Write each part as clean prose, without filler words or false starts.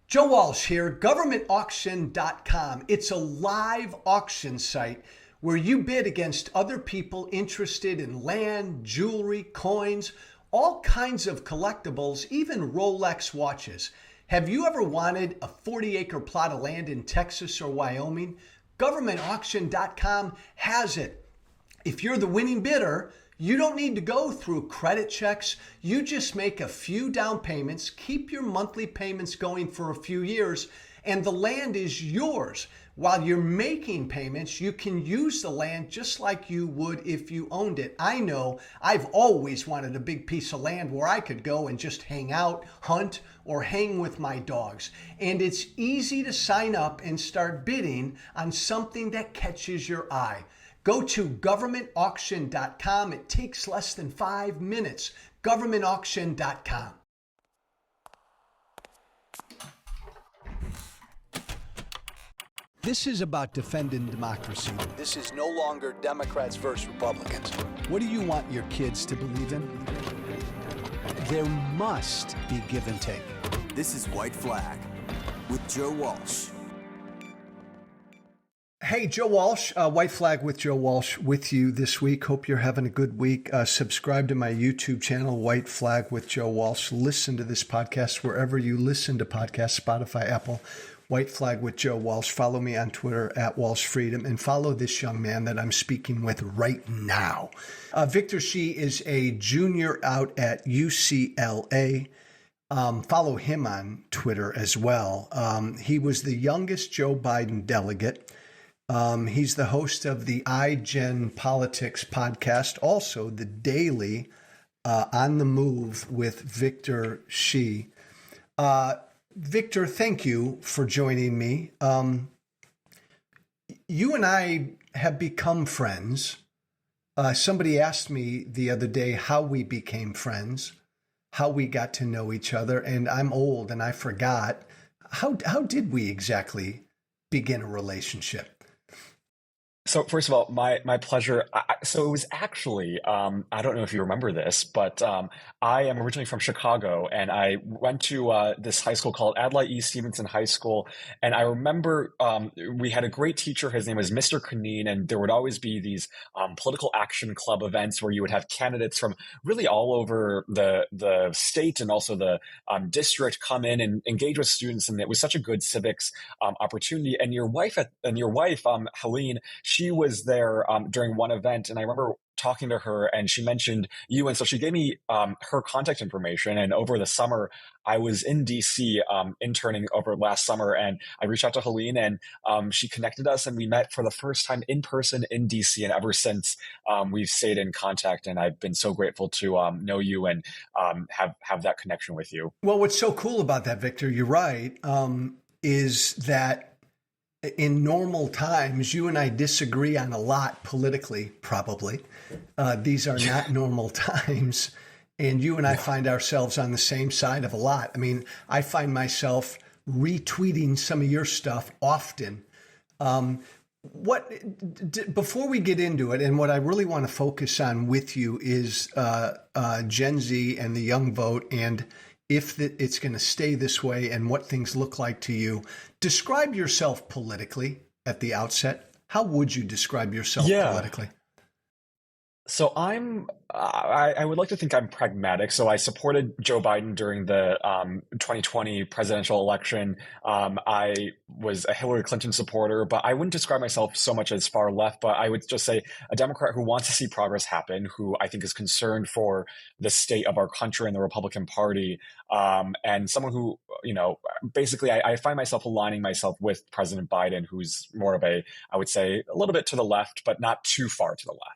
Joe Walsh here, governmentauction.com. It's a live auction site where you bid against other people interested in land, jewelry, coins, all kinds of collectibles, even Rolex watches. Have you ever wanted a 40-acre plot of land in Texas or Wyoming? Governmentauction.com has it. If you're the winning bidder, you don't need to go through credit checks. You just make a few down payments, keep your monthly payments going for a few years, and the land is yours. While you're making payments, you can use the land just like you would if you owned it. I know I've always wanted a big piece of land where I could go and just hang out, hunt, or hang with my dogs. And it's easy to sign up and start bidding on something that catches your eye. Go to governmentauction.com. It takes less than 5 minutes. Governmentauction.com. This is about defending democracy. This is no longer Democrats versus Republicans. What do you want your kids to believe in? There must be give and take. This is White Flag with Joe Walsh. Hey, Joe Walsh, White Flag with Joe Walsh with you this week. Hope you're having a good week. Subscribe to my YouTube channel, White Flag with Joe Walsh. Listen to this podcast wherever you listen to podcasts, Spotify, Apple. White Flag with Joe Walsh. Follow me on Twitter at Walsh Freedom and follow this young man that I'm speaking with right now. Victor Shi is a junior out at UCLA. Follow him on Twitter as well. He was the youngest Joe Biden delegate. He's the host of the iGen Politics podcast, also the daily On the Move with Victor Shi. Victor, thank you for joining me. You and I have become friends. Somebody asked me the other day how we became friends, how we got to know each other, and I'm old and I forgot. How did we exactly begin a relationship? So first of all, my pleasure. So it was actually, I don't know if you remember this, but I am originally from Chicago, and I went to this high school called Adlai E. Stevenson High School. And I remember we had a great teacher. His name was Mr. Kaneen, and there would always be these political action club events where you would have candidates from really all over the state and also the district come in and engage with students. And it was such a good civics opportunity. And your wife, Helene, she was there during one event, and I remember talking to her, and she mentioned you, and so she gave me her contact information. And over the summer, I was in DC interning over last summer, and I reached out to Helene, and she connected us, and we met for the first time in person in DC. And ever since, we've stayed in contact, and I've been so grateful to know you and have that connection with you. Well, what's so cool about that, Victor, you're right, is that in normal times, you and I disagree on a lot politically, probably. These are not normal times. And you and I find ourselves on the same side of a lot. I mean, I find myself retweeting some of your stuff often. Before we get into it, and what I really want to focus on with you is Gen Z and the young vote, and if it's going to stay this way and what things look like to you. Describe yourself politically at the outset. How would you describe yourself politically? So I would like to think I'm pragmatic. So I supported Joe Biden during the 2020 presidential election. I was a Hillary Clinton supporter, but I wouldn't describe myself so much as far left, but I would just say a Democrat who wants to see progress happen, who I think is concerned for the state of our country and the Republican Party, and someone who, basically I find myself aligning myself with President Biden, who's more of I would say a little bit to the left, but not too far to the left.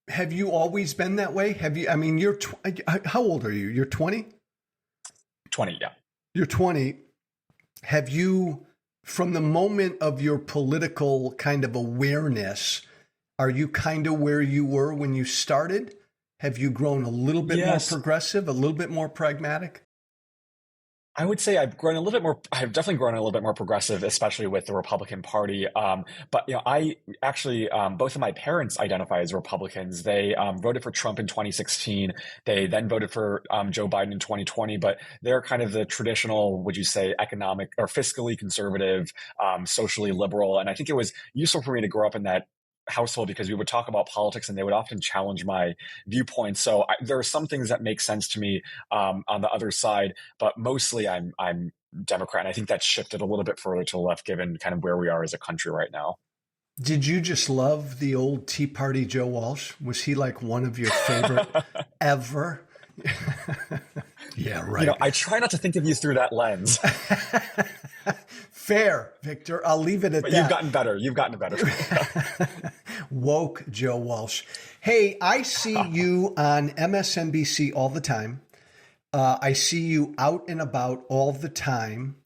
Have you always been that way? How old are you? You're 20? 20, yeah. You're 20. Have you, from the moment of your political kind of awareness, are you kind of where you were when you started? Have you grown a little bit more progressive, a little bit more pragmatic? I would say I've definitely grown a little bit more progressive, especially with the Republican Party. But I actually, both of my parents identify as Republicans. They voted for Trump in 2016. They then voted for Joe Biden in 2020. But they're kind of the traditional, would you say, economic or fiscally conservative, socially liberal. And I think it was useful for me to grow up in that household because we would talk about politics and they would often challenge my viewpoints. So there are some things that make sense to me on the other side, but mostly I'm Democrat, and I think that's shifted a little bit further to the left given kind of where we are as a country right now. Did you just love the old Tea Party Joe Walsh? Was he like one of your favorite ever? Yeah, right. I try not to think of you through that lens. Fair, Victor. I'll leave it at But that. you've gotten better. You've gotten better. Woke Joe Walsh. Hey, I see you on MSNBC all the time. I see you out and about all the time.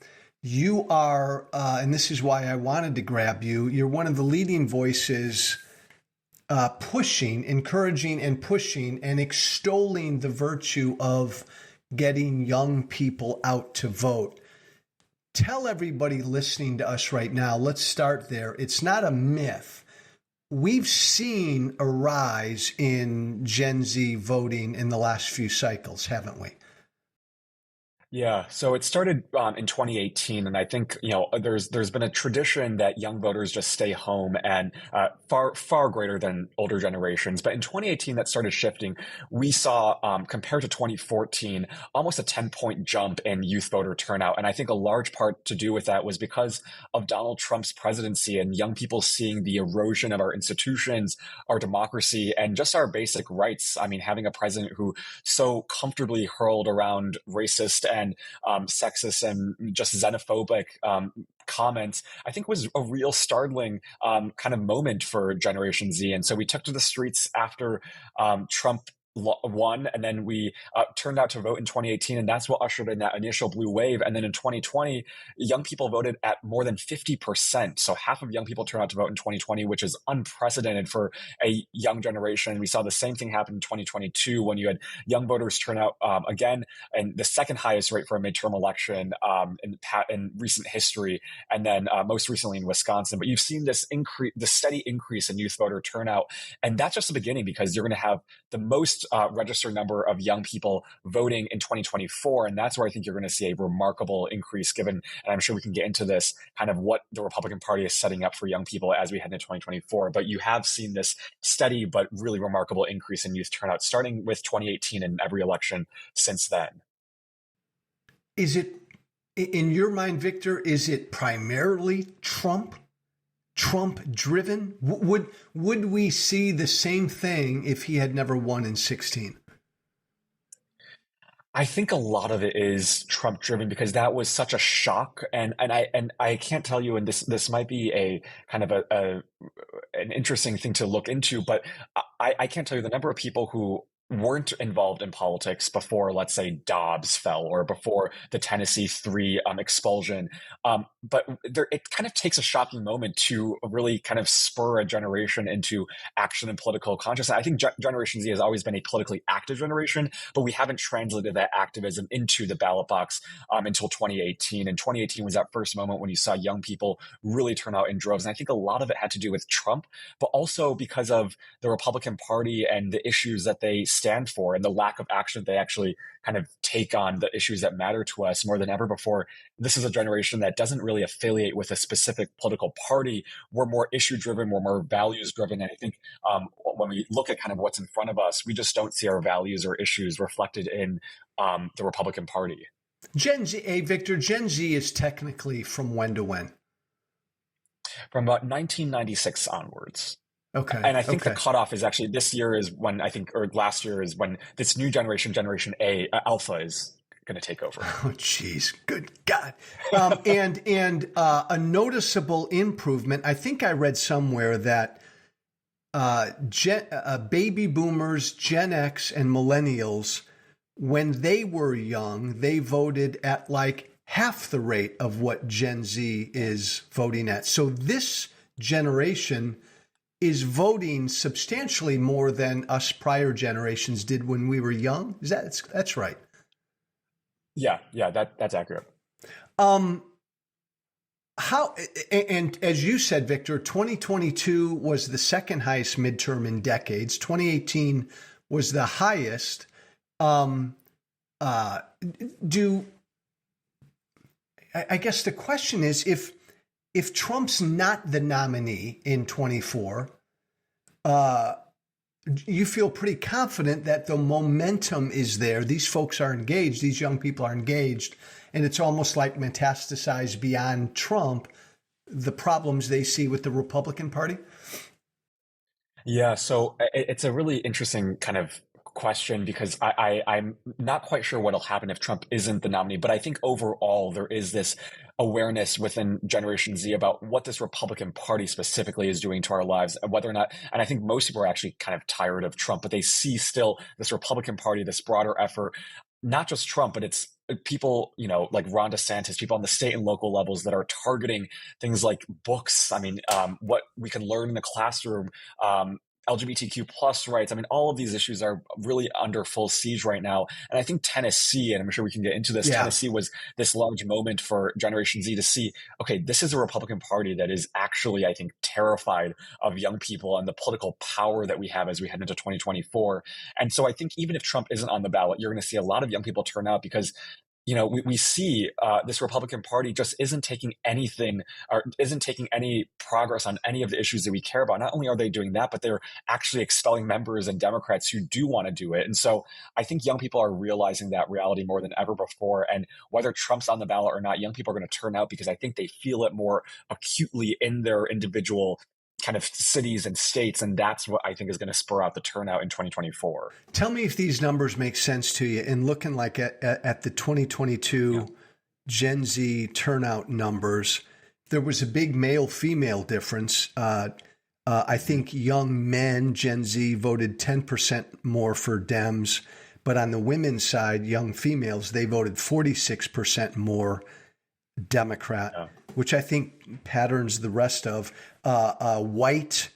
You are, and this is why I wanted to grab you, you're one of the leading voices pushing, encouraging and pushing and extolling the virtue of getting young people out to vote. Tell everybody listening to us right now, let's start there. It's not a myth. We've seen a rise in Gen Z voting in the last few cycles, haven't we? Yeah, so it started in 2018, and I think there's been a tradition that young voters just stay home, and far greater than older generations. But in 2018, that started shifting. We saw compared to 2014, almost a 10-point jump in youth voter turnout, and I think a large part to do with that was because of Donald Trump's presidency and young people seeing the erosion of our institutions, our democracy, and just our basic rights. I mean, having a president who so comfortably hurled around racist and sexist and just xenophobic comments, I think was a real startling kind of moment for Generation Z. And so we took to the streets after Trump won, and then we turned out to vote in 2018, and that's what ushered in that initial blue wave. And then in 2020, young people voted at more than 50%. So half of young people turned out to vote in 2020, which is unprecedented for a young generation. We saw the same thing happen in 2022 when you had young voters turn out again, and the second highest rate for a midterm election in recent history, and then most recently in Wisconsin. But you've seen this steady increase in youth voter turnout, and that's just the beginning because you're going to have the most registered number of young people voting in 2024. And that's where I think you're going to see a remarkable increase given, and I'm sure we can get into this, kind of what the Republican Party is setting up for young people as we head into 2024. But you have seen this steady but really remarkable increase in youth turnout starting with 2018 and every election since then. Is it, in your mind, Victor, is it primarily Trump driven? Would we see the same thing if he had never won in 16? I think a lot of it is Trump driven because that was such a shock, and I can't tell you, and this might be a kind of an interesting thing to look into, but I can't tell you the number of people who weren't involved in politics before, let's say, Dobbs fell or before the Tennessee 3 expulsion. But it kind of takes a shocking moment to really kind of spur a generation into action and political consciousness. I think Generation Z has always been a politically active generation, but we haven't translated that activism into the ballot box until 2018. And 2018 was that first moment when you saw young people really turn out in droves. And I think a lot of it had to do with Trump, but also because of the Republican Party and the issues that they stand for and the lack of action they actually kind of take on the issues that matter to us more than ever before. This is a generation that doesn't really affiliate with a specific political party. We're more issue driven, we're more values driven. And I think when we look at kind of what's in front of us, we just don't see our values or issues reflected in the Republican Party. Gen Z, Victor, Gen Z is technically from when to when? From about 1996 onwards. Okay. And I think the cutoff is actually this year is when or last year is when this new generation, Generation A, Alpha, is going to take over. Oh, geez. Good God. And a noticeable improvement. I think I read somewhere that baby boomers, Gen X, and millennials, when they were young, they voted at like half the rate of what Gen Z is voting at. So this generation is voting substantially more than us prior generations did when we were young. That's right? Yeah, that's accurate. Um, how and as you said, Victor, 2022 was the second highest midterm in decades. 2018 was the highest. Um, uh, do I guess the question is if Trump's not the nominee in 24, uh, you feel pretty confident that the momentum is there. These folks are engaged. These young people are engaged. And it's almost like metastasized beyond Trump, the problems they see with the Republican Party. Yeah, so it's a really interesting kind of question because I'm not quite sure what'll happen if Trump isn't the nominee, but I think overall there is this awareness within Generation Z about what this Republican Party specifically is doing to our lives, and whether or not, and I think most people are actually kind of tired of Trump, but they see still this Republican Party, this broader effort, not just Trump, but it's people, like Ron DeSantis, people on the state and local levels that are targeting things like books. I mean, what we can learn in the classroom, LGBTQ plus rights. I mean, all of these issues are really under full siege right now. And I think Tennessee, and I'm sure we can get into this, Yeah. Tennessee was this large moment for Generation Z to see, okay, this is a Republican Party that is actually, I think, terrified of young people and the political power that we have as we head into 2024. And so I think even if Trump isn't on the ballot, you're going to see a lot of young people turn out because we see this Republican Party just isn't taking anything or isn't taking any progress on any of the issues that we care about. Not only are they doing that, but they're actually expelling members and Democrats who do want to do it. And so I think young people are realizing that reality more than ever before. And whether Trump's on the ballot or not, young people are going to turn out because I think they feel it more acutely in their individual kind of cities and states. And that's what I think is going to spur out the turnout in 2024. Tell me if these numbers make sense to you. And looking like at the 2022 Gen Z turnout numbers, there was a big male female difference. I think young men, Gen Z, voted 10% more for Dems. But on the women's side, young females, they voted 46% more Democrat, which I think patterns the rest of white.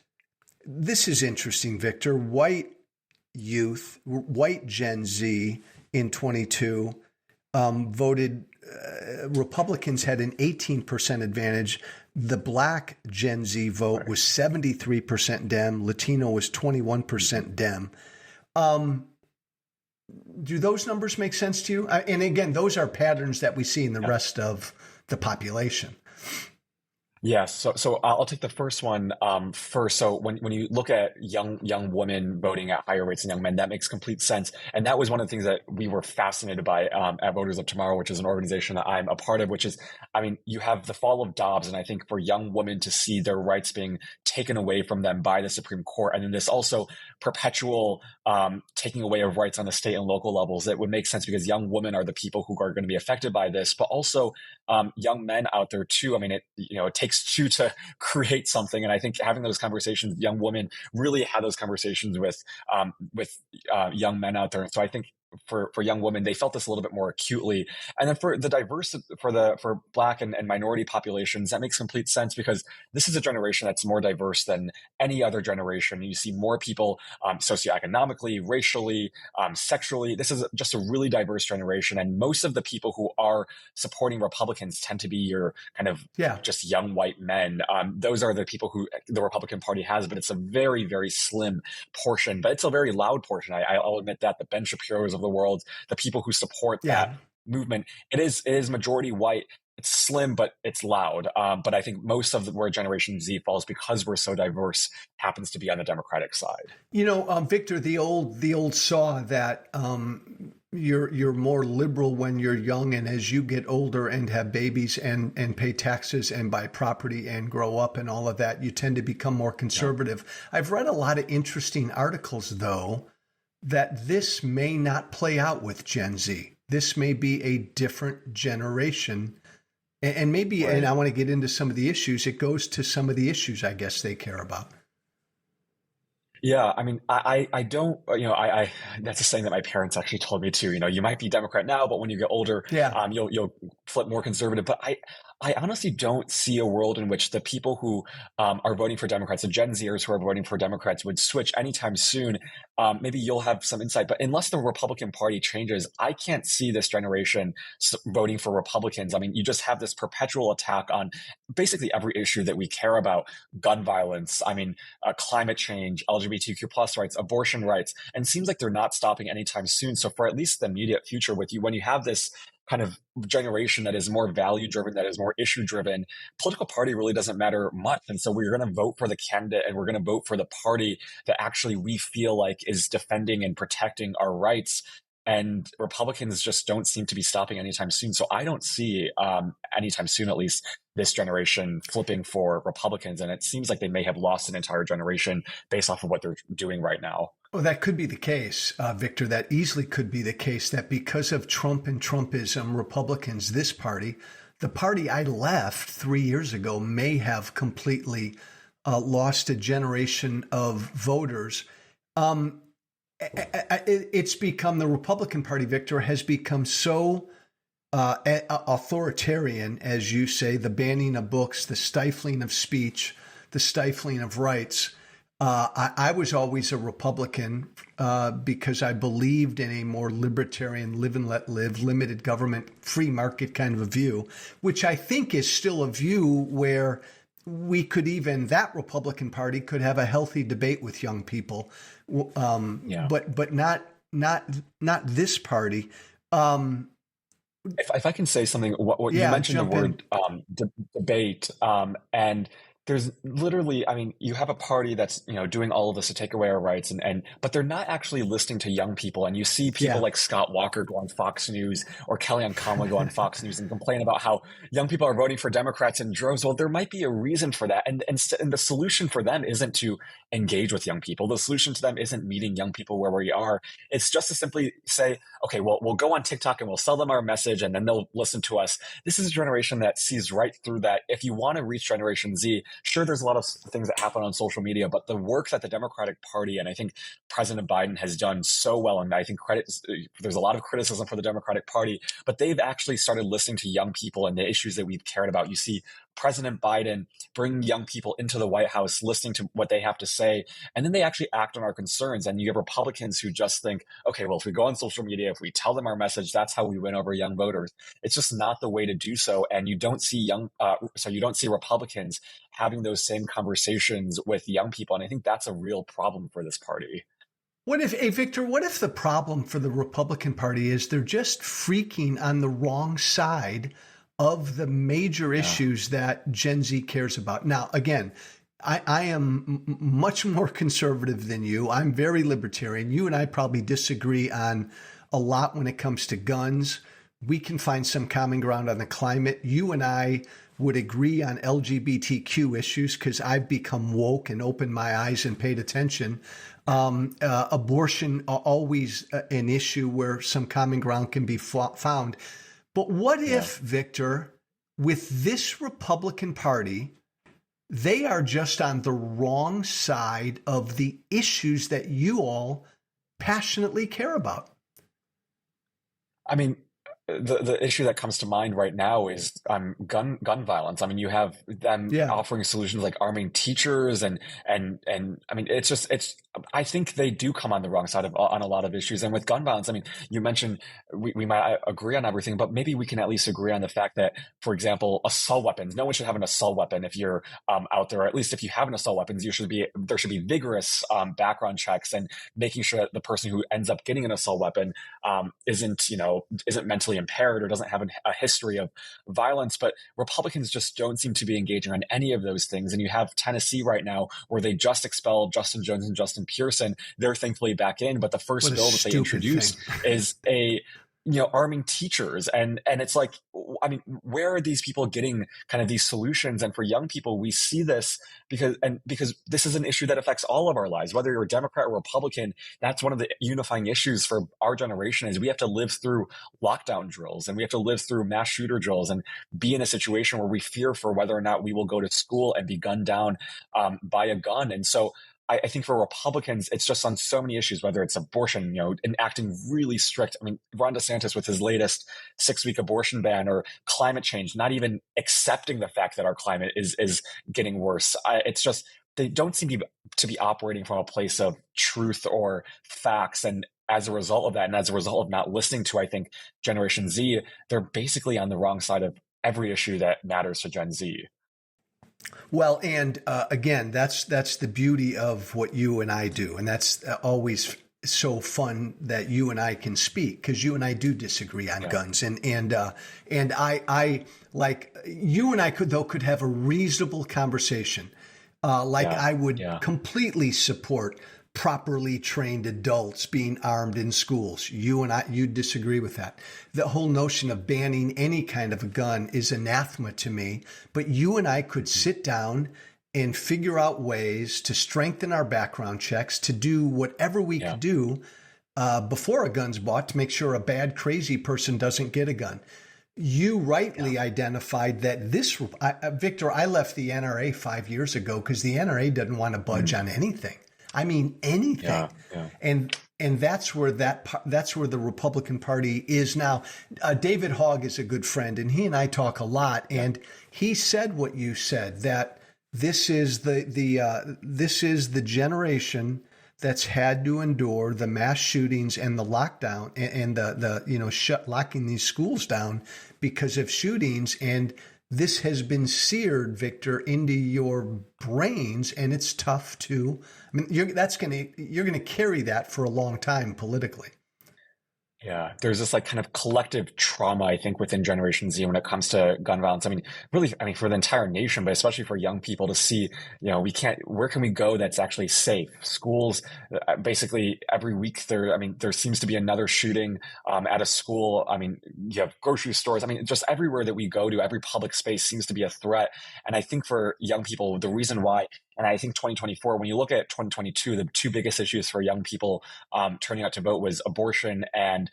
This is interesting, Victor. White youth, white Gen Z in 22 voted. Republicans had an 18% advantage. The black Gen Z vote was 73% Dem. Latino was 21% Dem. Do those numbers make sense to you? And again, those are patterns that we see in the rest of the population. Yes. So I'll take the first one first. So when you look at young women voting at higher rates than young men, that makes complete sense. And that was one of the things that we were fascinated by at Voters of Tomorrow, which is an organization that I'm a part of, which is, I mean, you have the fall of Dobbs. And I think for young women to see their rights being taken away from them by the Supreme Court, and then this also perpetual taking away of rights on the state and local levels, it would make sense because young women are the people who are going to be affected by this, but also young men out there too. I mean, it takes two to create something, and I think having those conversations, young women really had those conversations with young men out there. And so I think for young women, they felt this a little bit more acutely. And then for the diverse, for Black and minority populations, that makes complete sense because this is a generation that's more diverse than any other generation. You see more people socioeconomically, racially, sexually. This is just a really diverse generation. And most of the people who are supporting Republicans tend to be your kind of just young white men. Those are the people who the Republican Party has, but it's a very, very slim portion, but it's a very loud portion. I'll admit that the Ben Shapiro's of the world, the people who support that movement, it is majority white. It's slim, but it's loud. But I think most of where Generation Z falls, because we're so diverse, happens to be on the Democratic side. Victor, the old saw that you're more liberal when you're young, and as you get older and have babies and pay taxes and buy property and grow up and all of that, you tend to become more conservative. I've read a lot of interesting articles, though, that this may not play out with Gen Z. This may be a different generation. And maybe, and I want to get into some of the issues, it goes to some of the issues I guess they care about. Yeah, I mean, I don't, that's a saying that my parents actually told me too. You might be Democrat now, but when you get older, you'll flip more conservative. But I honestly don't see a world in which the people who are voting for Democrats, the Gen Zers who are voting for Democrats, would switch anytime soon. Maybe you'll have some insight, but unless the Republican Party changes, I can't see this generation voting for Republicans. I mean, you just have this perpetual attack on basically every issue that we care about: gun violence, I mean, climate change, LGBTQ plus rights, abortion rights, and it seems like they're not stopping anytime soon. So for at least the immediate future, with you, when you have this kind of generation that is more value driven, that is more issue driven, political party really doesn't matter much. And so we're going to vote for the candidate and we're going to vote for the party that actually we feel like is defending and protecting our rights. And Republicans just don't seem to be stopping anytime soon. So I don't see anytime soon, at least, this generation flipping for Republicans. And it seems like they may have lost an entire generation based off of what they're doing right now. Well, that could be the case, Victor. That easily could be the case, that because of Trump and Trumpism, Republicans, this party, the party I left 3 years ago, may have completely lost a generation of voters. It's become, the Republican Party, Victor, has become so authoritarian, as you say, the banning of books, the stifling of speech, the stifling of rights. I was always a Republican because I believed in a more libertarian, live and let live, limited government, free market kind of a view, which I think is still a view where we could even, that Republican Party could have a healthy debate with young people, but not this party. If I can say something, what you mentioned the word debate, and there's literally, I mean, you have a party that's, doing all of this to take away our rights, but they're not actually listening to young people. And you see people like Scott Walker go on Fox News, or Kellyanne Conway go on Fox News and complain about how young people are voting for Democrats in droves. Well, there might be a reason for that. And the solution for them isn't to engage with young people. The solution to them isn't meeting young people where we are. It's just to simply say, okay, well, we'll go on TikTok and we'll sell them our message and then they'll listen to us. This is a generation that sees right through that. If you want to reach Generation Z, sure, there's a lot of things that happen on social media, but the work that the Democratic Party, and I think President Biden has done so well, and I think there's a lot of criticism for the Democratic Party, but they've actually started listening to young people and the issues that we've cared about. You see President Biden bring young people into the White House, listening to what they have to say, and then they actually act on our concerns. And you have Republicans who just think, okay, well, if we go on social media, if we tell them our message, that's how we win over young voters. It's just not the way to do so. And you don't see you don't see Republicans having those same conversations with young people. And I think that's a real problem for this party. Victor, what if the problem for the Republican Party is they're just freaking on the wrong side of the major issues that Gen Z cares about? Now, again, I am much more conservative than you. I'm very libertarian. You and I probably disagree on a lot when it comes to guns. We can find some common ground on the climate. You and I would agree on LGBTQ issues because I've become woke and opened my eyes and paid attention. Abortion, always an issue where some common ground can be found. But what if, Victor, with this Republican Party, they are just on the wrong side of the issues that you all passionately care about? I mean, the issue that comes to mind right now is gun violence. I mean, you have them offering solutions like arming teachers and I mean, I think they do come on the wrong side on a lot of issues. And with gun violence, I mean, you mentioned we might agree on everything, but maybe we can at least agree on the fact that, for example, assault weapons. No one should have an assault weapon if you're out there, or at least if you have an assault weapon, there should be vigorous background checks and making sure that the person who ends up getting an assault weapon isn't mentally impaired or doesn't have a history of violence. But Republicans just don't seem to be engaging on any of those things. And you have Tennessee right now where they just expelled Justin Jones and Justin Pearson. They're thankfully back in, but the first bill that they introduced is arming teachers. And it's like, I mean, where are these people getting kind of these solutions? And for young people, we see this because this is an issue that affects all of our lives, whether you're a Democrat or Republican. That's one of the unifying issues for our generation is we have to live through lockdown drills and we have to live through mass shooter drills and be in a situation where we fear for whether or not we will go to school and be gunned down by a gun. And so I think for Republicans, it's just on so many issues, whether it's abortion, enacting really strict. I mean, Ron DeSantis with his latest 6-week abortion ban, or climate change, not even accepting the fact that our climate is getting worse. It's just they don't seem to be operating from a place of truth or facts. And as a result of that, and as a result of not listening to, I think, Generation Z, they're basically on the wrong side of every issue that matters to Gen Z. Well, and again, that's the beauty of what you and I do, and that's always so fun that you and I can speak, because you and I do disagree on guns, and I like you and I could have a reasonable conversation. I would completely support properly trained adults being armed in schools. You disagree with that. The whole notion of banning any kind of a gun is anathema to me, but you and I could sit down and figure out ways to strengthen our background checks, to do whatever we could do before a gun's bought, to make sure a bad, crazy person doesn't get a gun. You rightly identified that Victor, I left the NRA 5 years ago because the NRA doesn't want to budge on anything. I mean, anything. And that's where the Republican Party is now. David Hogg is a good friend, and he and I talk a lot. And he said what you said, that this is the generation that's had to endure the mass shootings and the lockdown and locking these schools down because of shootings. And this has been seared, Victor, into your brains, and it's tough to. I mean, you're going to carry that for a long time politically. Yeah, there's this kind of collective trauma, I think, within Generation Z when it comes to gun violence. I mean, really, for the entire nation, but especially for young people to see, where can we go that's actually safe? Schools, basically every week there seems to be another shooting at a school. I mean, you have grocery stores. I mean, just everywhere that we go to, every public space seems to be a threat. And I think for young people, the reason why, and I think 2024, when you look at 2022, the two biggest issues for young people turning out to vote was abortion and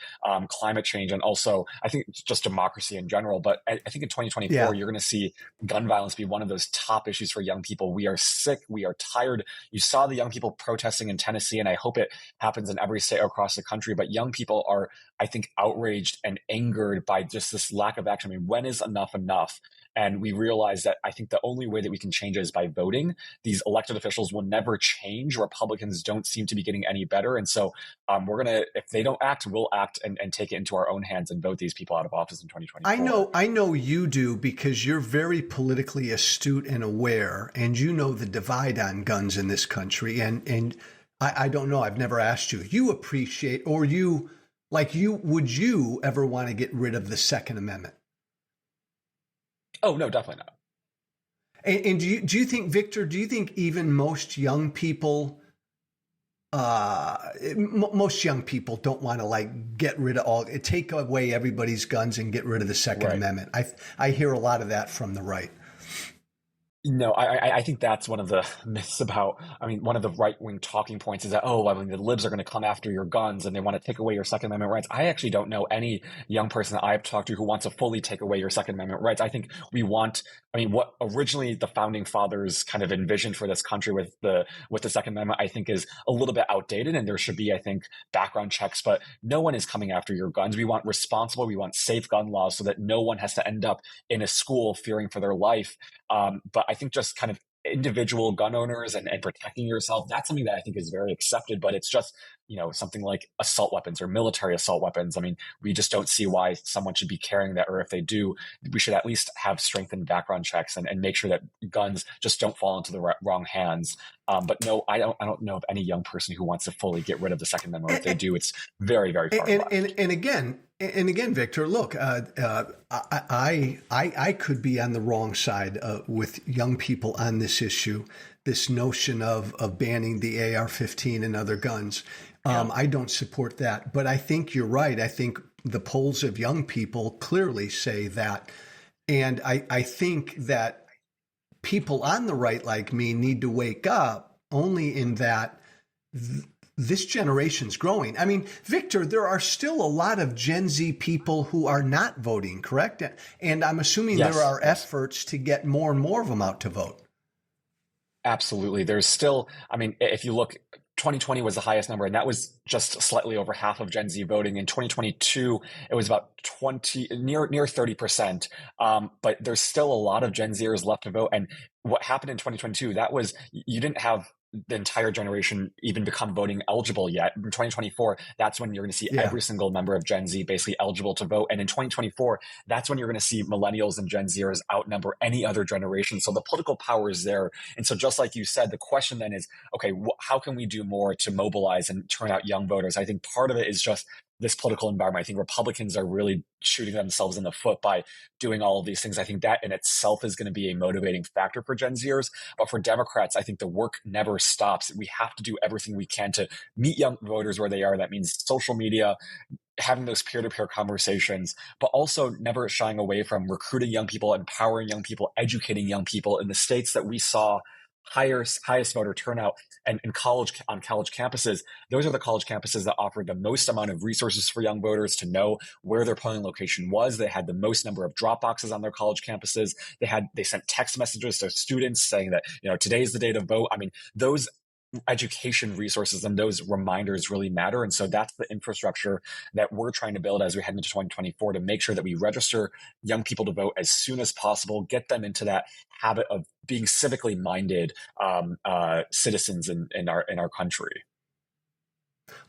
climate change, and also I think just democracy in general. But I think in 2024, you're going to see gun violence be one of those top issues for young people. We are sick. We are tired. You saw the young people protesting in Tennessee, and I hope it happens in every state across the country. But young people are, I think, outraged and angered by just this lack of action. I mean, when is enough enough? And we realize that I think the only way that we can change it is by voting. These elected officials will never change. Republicans don't seem to be getting any better. And so if they don't act, we'll act and take it into our own hands and vote these people out of office in 2024. I know you do, because you're very politically astute and aware, and you know the divide on guns in this country. And I don't know, I've never asked you. You appreciate, or would you ever want to get rid of the Second Amendment? Oh, no, definitely not. And do you think, Victor, even most young people don't want to get rid of take away everybody's guns and get rid of the Second Amendment? I hear a lot of that from the right. No, I think that's one of the myths about, one of the right-wing talking points is that, the libs are going to come after your guns and they want to take away your Second Amendment rights. I actually don't know any young person that I've talked to who wants to fully take away your Second Amendment rights. I think we want, what originally the founding fathers kind of envisioned for this country with the Second Amendment, I think is a little bit outdated, and there should be, I think, background checks, but no one is coming after your guns. We want safe gun laws so that no one has to end up in a school fearing for their life. But I think just kind of individual gun owners and protecting yourself, that's something that I think is very accepted, but it's just, something like assault weapons or military assault weapons. We just don't see why someone should be carrying that, or if they do, we should at least have strengthened background checks and make sure that guns just don't fall into the wrong hands. But no, I don't know of any young person who wants to fully get rid of the Second Amendment. If they do, it's very, very far left. And again, Victor, look, I could be on the wrong side with young people on this issue, this notion of banning the AR-15 and other guns. I don't support that, but I think you're right. I think the polls of young people clearly say that. And I think that people on the right like me need to wake up, only in that this generation's growing. Victor, there are still a lot of Gen Z people who are not voting, correct? And I'm assuming there are efforts to get more and more of them out to vote. Absolutely. There's still, I mean, if you look, 2020 was the highest number, and that was just slightly over half of Gen Z voting. In 2022, it was about 20, near 30%. But there's still a lot of Gen Zers left to vote. And what happened in 2022, that was, you didn't have the entire generation even become voting eligible yet. In 2024, that's when you're going to see Yeah. every single member of Gen Z basically eligible to vote. And in 2024, that's when you're going to see millennials and Gen Zers outnumber any other generation. So the political power is there. And so just like you said, the question then is, okay, how can we do more to mobilize and turn out young voters? I think part of it is just this political environment. I think Republicans are really shooting themselves in the foot by doing all of these things. I think that in itself is going to be a motivating factor for Gen Zers. But for Democrats, I think the work never stops. We have to do everything we can to meet young voters where they are. That means social media, having those peer-to-peer conversations, but also never shying away from recruiting young people, empowering young people, educating young people. In the states that we saw highest voter turnout and in college, on college campuses, those are the college campuses that offered the most amount of resources for young voters to know where their polling location was. They had the most number of drop boxes on their college campuses. They sent text messages to students saying that, today's the day to vote. I mean, those education resources and those reminders really matter. And so that's the infrastructure that we're trying to build as we head into 2024 to make sure that we register young people to vote as soon as possible, get them into that habit of being civically minded citizens in our country.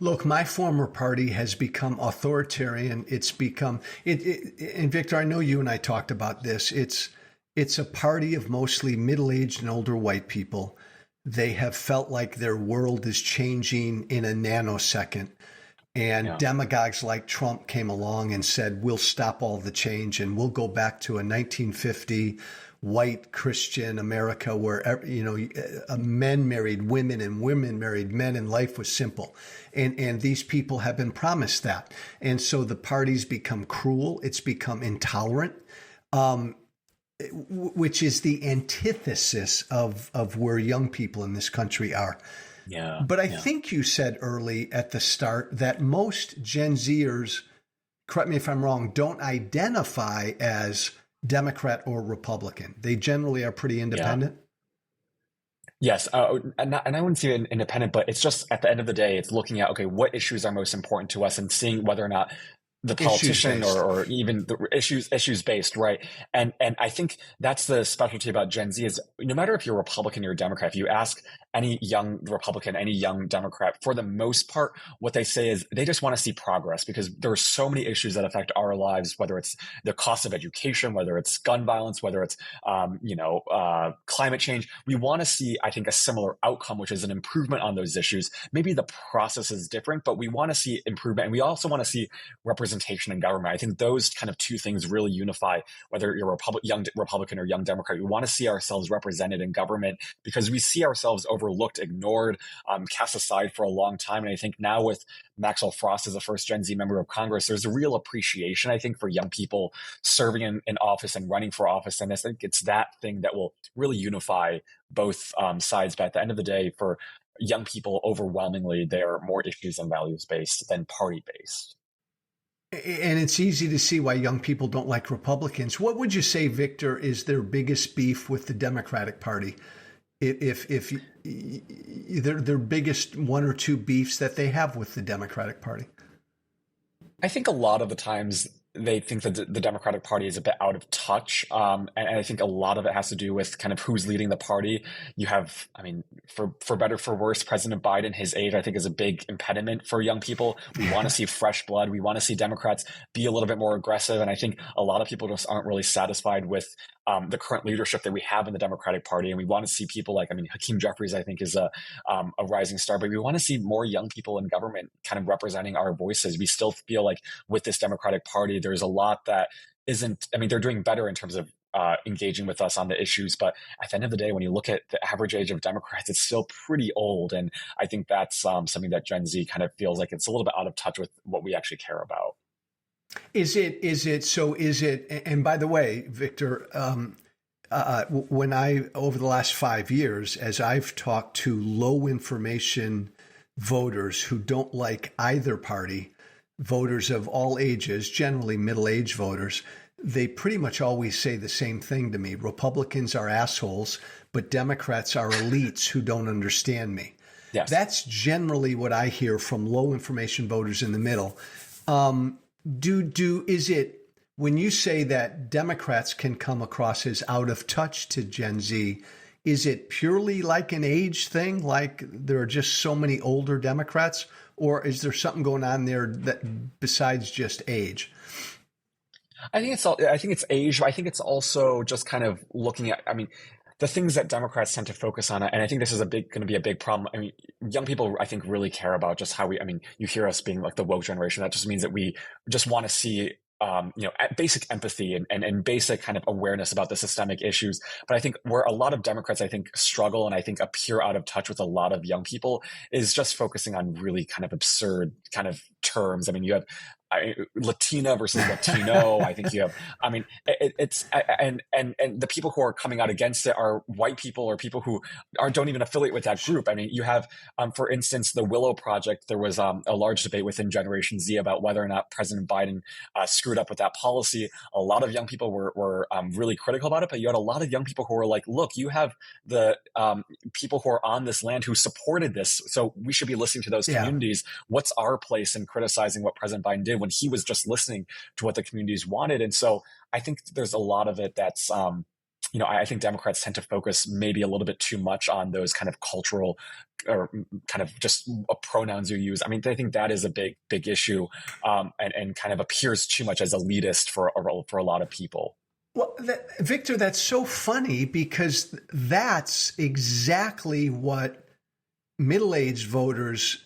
Look, my former party has become authoritarian. It's become and Victor, I know you and I talked about this. It's a party of mostly middle-aged and older white people. They have felt like their world is changing in a nanosecond. And demagogues like Trump came along and said, we'll stop all the change and we'll go back to a 1950 white Christian America where, men married women and women married men and life was simple. And these people have been promised that. And so the party's become cruel. It's become intolerant. Which is the antithesis of where young people in this country are. Yeah. But I think you said early at the start that most Gen Zers, correct me if I'm wrong, don't identify as Democrat or Republican. They generally are pretty independent. Yes, and I wouldn't say independent, but it's just at the end of the day, it's looking at, okay, what issues are most important to us and seeing whether or not the politician or even the issues based, right? And I think that's the specialty about Gen Z is no matter if you're Republican or Democrat, if you ask any young Republican, any young Democrat, for the most part, what they say is they just want to see progress because there are so many issues that affect our lives, whether it's the cost of education, whether it's gun violence, whether it's, climate change. We want to see, I think, a similar outcome, which is an improvement on those issues. Maybe the process is different, but we want to see improvement. And we also want to see representation in government. I think those kind of two things really unify, whether you're young Republican or young Democrat. We want to see ourselves represented in government because we see ourselves overlooked, ignored, cast aside for a long time. And I think now with Maxwell Frost as the first Gen Z member of Congress, there's a real appreciation, I think, for young people serving in office and running for office. And I think it's that thing that will really unify both sides. But at the end of the day, for young people, overwhelmingly, they're more issues and values based than party based. And it's easy to see why young people don't like Republicans. What would you say, Victor, is their biggest beef with the Democratic Party? If their biggest one or two beefs that they have with the Democratic Party? I think a lot of the times they think that the Democratic Party is a bit out of touch. And I think a lot of it has to do with kind of who's leading the party. You have, I mean, for better, for worse, President Biden, his age, I think is a big impediment for young people. We want to see fresh blood. We want to see Democrats be a little bit more aggressive. And I think a lot of people just aren't really satisfied with the current leadership that we have in the Democratic Party. And we want to see people like, Hakeem Jeffries, I think is a rising star, but we want to see more young people in government kind of representing our voices. We still feel like with this Democratic Party, there's a lot that isn't, they're doing better in terms of engaging with us on the issues. But at the end of the day, when you look at the average age of Democrats, it's still pretty old. And I think that's something that Gen Z kind of feels like it's a little bit out of touch with what we actually care about. Is it, and by the way, Victor, when over the last 5 years, as I've talked to low information voters who don't like either party, voters of all ages, generally middle-aged voters, they pretty much always say the same thing to me. Republicans are assholes, but Democrats are elites who don't understand me. Yes. That's generally what I hear from low information voters in the middle. Is it when you say that Democrats can come across as out of touch to Gen Z? Is it purely like an age thing, like there are just so many older Democrats, or is there something going on there that besides just age? I think it's age. I think it's also just kind of looking at, I mean, the things that Democrats tend to focus on, and I think this is going to be a big problem. I mean, young people, I think, really care about just how I mean, you hear us being like the woke generation. That just means that we just want to see, basic empathy and basic kind of awareness about the systemic issues. But I think where a lot of Democrats, I think, struggle and I think appear out of touch with a lot of young people is just focusing on really kind of absurd kind of terms. I mean, you have Latina versus Latino. I think you have. I mean, it's and the people who are coming out against it are white people or people who don't even affiliate with that group. I mean, you have, for instance, the Willow Project. There was a large debate within Generation Z about whether or not President Biden screwed up with that policy. A lot of young people were really critical about it, but you had a lot of young people who were like, "Look, you have the people who are on this land who supported this, so we should be listening to those communities. What's our place in criticizing what President Biden did when he was just listening to what the communities wanted?" And so I think there's a lot of it that's, I think Democrats tend to focus maybe a little bit too much on those kind of cultural or kind of just pronouns you use. I mean, I think that is a big issue, and kind of appears too much as elitist for a lot of people. Well, Victor, that's so funny because that's exactly what middle-aged voters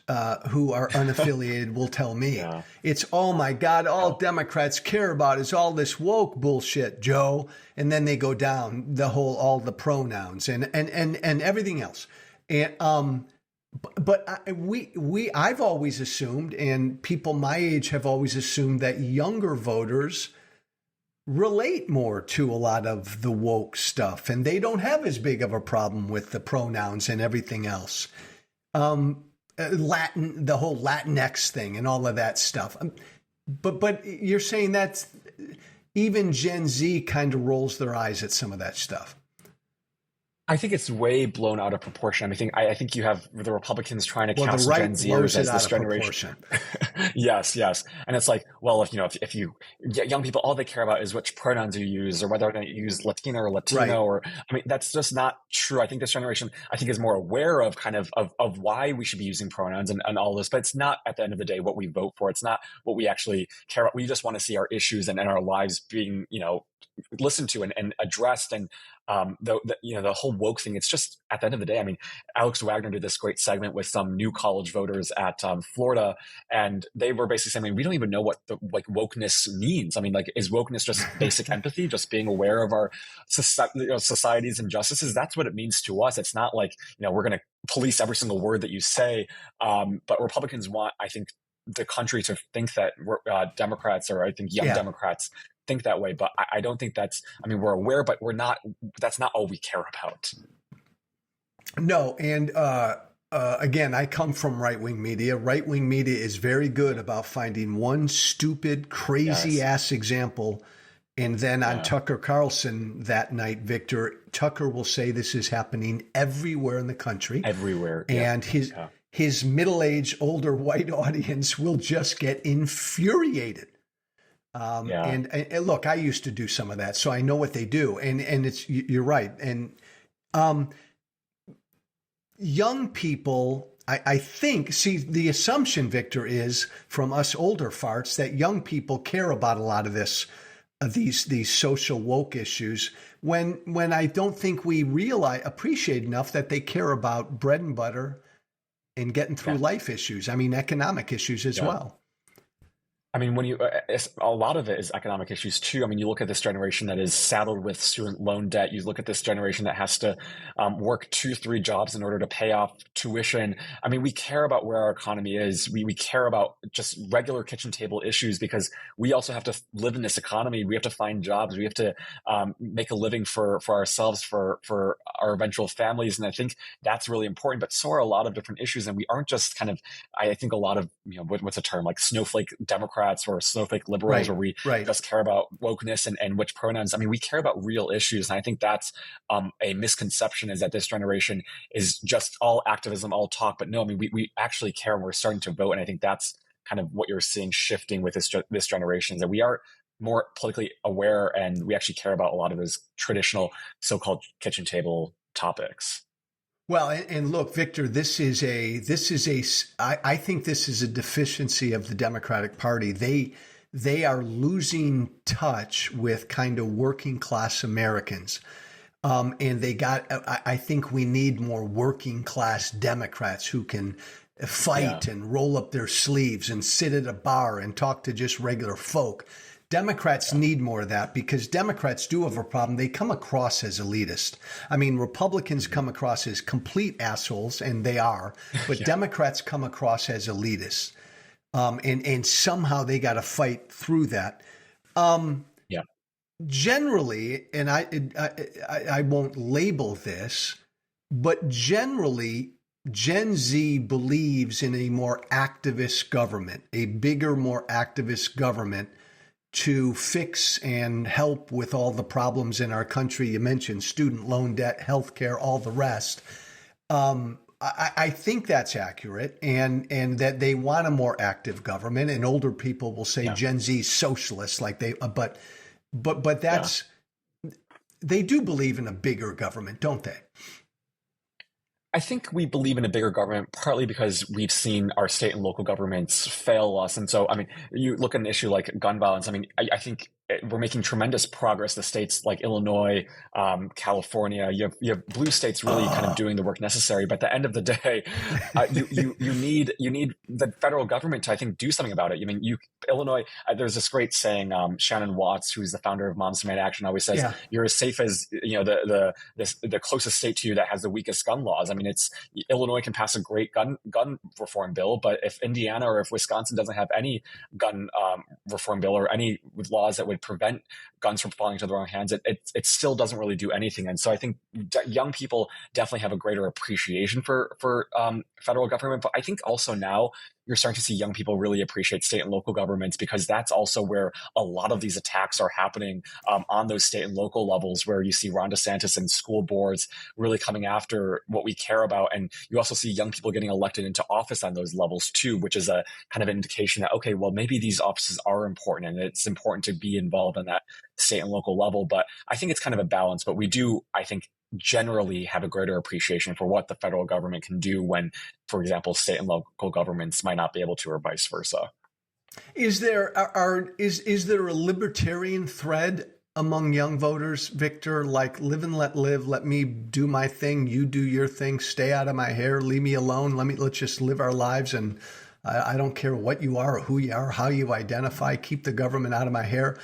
who are unaffiliated will tell me. Yeah. It's, oh my God, all Democrats care about is all this woke bullshit, Joe. And then they go down all the pronouns and everything else. And I've always assumed, and people my age have always assumed, that younger voters relate more to a lot of the woke stuff, and they don't have as big of a problem with the pronouns and everything else. Latin, the whole Latinx thing and all of that stuff. But you're saying that even Gen Z kind of rolls their eyes at some of that stuff. I think it's way blown out of proportion. I think you have the Republicans trying to cast right Gen Zers as this generation. Yes. And it's like, well, if you young people, all they care about is which pronouns you use or whether or not you use Latina or Latino, right. Or, I mean, that's just not true. I think this generation, is more aware of kind of why we should be using pronouns and all this, but it's not at the end of the day what we vote for. It's not what we actually care about. We just want to see our issues and our lives being, listened to and addressed. And the whole woke thing, it's just at the end of the day, I mean, Alex Wagner did this great segment with some new college voters at Florida, and they were basically saying, I mean, we don't even know what the wokeness means. I mean, is wokeness just basic empathy, just being aware of our society's injustices? That's what it means to us. It's not like, we're going to police every single word that you say. But Republicans want, I think, the country to think that Democrats, or I think young Democrats, think that way, but I don't think we're aware, but that's not all we care about. No. And again, I come from right-wing media. Right-wing media is very good about finding one stupid, crazy ass example. And then on Tucker Carlson that night, Victor, Tucker will say this is happening everywhere in the country. Everywhere. And his middle-aged, older white audience will just get infuriated. And look, I used to do some of that, so I know what they do. And you're right. And young people, I think, see, the assumption, Victor, is from us older farts that young people care about a lot of these social woke issues when I don't think we appreciate enough that they care about bread and butter and getting through life issues. I mean, economic issues as well. I mean, when a lot of it is economic issues too. I mean, you look at this generation that is saddled with student loan debt. You look at this generation that has to work 2-3 jobs in order to pay off tuition. I mean, we care about where our economy is. We care about just regular kitchen table issues because we also have to live in this economy. We have to find jobs. We have to make a living for ourselves, for our eventual families. And I think that's really important. But so are a lot of different issues. And we aren't just kind of, I think a lot of, what's the term, like snowflake Democrats Democrats or snowflake liberals, Right, where we right. just care about wokeness and which pronouns. I mean, we care about real issues. And I think that's a misconception, is that this generation is just all activism, all talk. But no, I mean, we actually care, and we're starting to vote. And I think that's kind of what you're seeing shifting with this generation, is that we are more politically aware, and we actually care about a lot of those traditional so-called kitchen table topics. Well, and look, Victor, I think this is a deficiency of the Democratic Party. They are losing touch with kind of working class Americans. And I think we need more working class Democrats who can Yeah, fight and roll up their sleeves and sit at a bar and talk to just regular folk. Democrats yeah, need more of that, because Democrats do have a problem. They come across as elitist. I mean, Republicans come across as complete assholes, and they are, but yeah, Democrats come across as elitists. And somehow they got to fight through that. yeah, Generally, and I won't label this, but generally, Gen Z believes in a more activist government, a bigger, more activist government to fix and help with all the problems in our country. You mentioned student loan debt, healthcare, all the rest. I think that's accurate, and that they want a more active government. And older people will say yeah, Gen Z socialists, like but yeah. that's, they do believe in a bigger government, don't they? I think we believe in a bigger government partly because we've seen our state and local governments fail us. And so, I mean, you look at an issue like gun violence. I mean, I think we're making tremendous progress. The states like Illinois, California, you have blue states really kind of Uh, doing the work necessary. But at the end of the day, you need the federal government to, I think, do something about it. I mean, Illinois. There's this great saying. Shannon Watts, who's the founder of Moms Demand Action, always says, yeah. "You're as safe as the closest state to you that has the weakest gun laws." I mean, it's Illinois can pass a great gun reform bill, but if Indiana or if Wisconsin doesn't have any gun reform bill or any laws that would prevent guns from falling into the wrong hands, it still doesn't really do anything. And so I think young people definitely have a greater appreciation for federal government, but I think also now you're starting to see young people really appreciate state and local governments, because that's also where a lot of these attacks are happening, on those state and local levels, where you see Ron DeSantis and school boards really coming after what we care about. And you also see young people getting elected into office on those levels too, which is a kind of indication that, okay, well, maybe these offices are important, and it's important to be involved on that state and local level. But I think it's kind of a balance. But we do, I think, generally have a greater appreciation for what the federal government can do when, for example, state and local governments might not be able to, or vice versa. Is there a libertarian thread among young voters, Victor? Like, live and let live. Let me do my thing. You do your thing. Stay out of my hair. Leave me alone. Let's just live our lives. And I don't care what you are or who you are, how you identify. Keep the government out of my hair.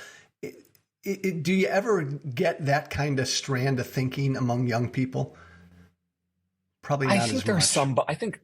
Do you ever get that kind of strand of thinking among young people? Probably I not think as there's much. some, but I think